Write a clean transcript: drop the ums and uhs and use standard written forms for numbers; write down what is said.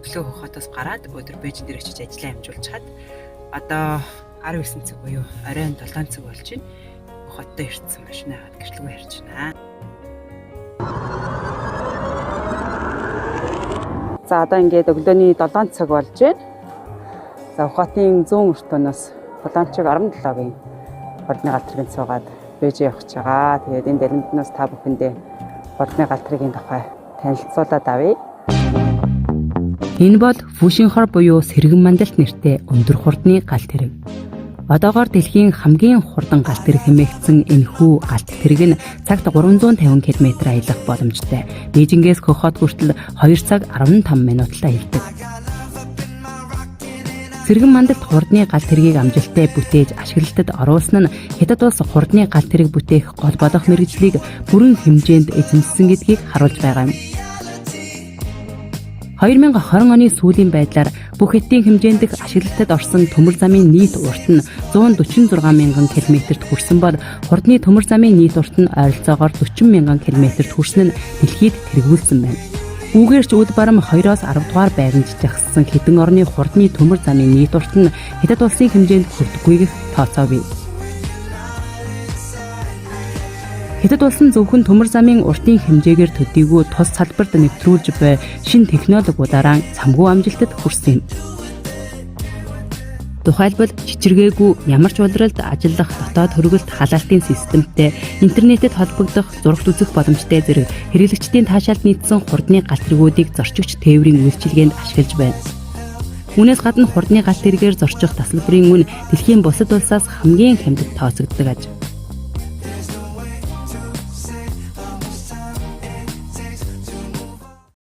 өглөө хотоос гараад өдөр Бээжин дээр очиж ажиллаа амжуулж чад одоо 19 цаг буюу оройн 7 цаг болж байна. Хоттой ирсэн машинаа хад гэрчлэгөө ярьж байна. За одоо ингээд өглөөний 7 цаг болж байна. За Ухаатын 100 өртөнөөс 7:17-гийн хордны галтрыг цугаад Бээжин явах гэж байгаа. Тэгээд энэ дэлгэнтнээс та бүхэндээ хордны галтрын тухай танилцуулаад авъя. Энэ бол Фушинхор буюу Сэргэн мандалт нэртэй өндөр хурдны галт тэрэг. Одоогоор дэлхийн хамгийн хурдан галт тэрэг хэмээгдсэн энэхүү галт тэрэг нь цагт 350 км аялах боломжтой. Бээжингээс Хөхот хүртэл 2 цаг 15 минуттай аялдаг. Сэргэн мандалт хурдны галт тэргийг амжилттай бүтээж ашиглалтад оруулсан нь Хятад улс хурдны галт тэрэг бүтээх гол болох мэргэжлийг бүрэн хэмжээнд эзэмссэн гэдгийг харуулж байгаа юм. 2020 оны сүүлийн байдлаар бүх хотын хэмжээнд ашиглалтад орсон төмөр замын нийт урт нь 146 мянган км-т хүрсэн бол хурдны төмөр замын нийт урт нь ойролцоогоор 40 мянган км-т хүрсэн нь дэлхийд тэргүүлсэн байна. Үүгээр ч үд барам 2-оос 10 дугаар байранд жагссан хэдэн орны хурдны төмөр замын нийт урт нь Хятад улсын хэмжээнд хүрдэггүйг тооцоогүй. Хятад улс нь зөвхөн төмөр замын уртын хэмжээгээр төдийгүй тус салбарт нэвтрүүлж буй шинэ технологиудаараа цамгүй амжилтад хүрсэн юм. Тухайлбал чичиргээгүй ямар ч улиралд ажиллах дотоод хөргөлт халаалтын системтэй интернетэд холбогдох зурагт үзэх боломжтой зэрэг хэрэглэгчдийн таашаалд нийцсэн хурдны галт тэргүүдийг зорчигч тээврийн үйлчилгээнд ашиглаж байна. Үүнээс гадна хурдны галт тэргээр зорчих тасалбарын үн дэлхийн бусад улсаас хамгийн хямдд тооцогддог аж.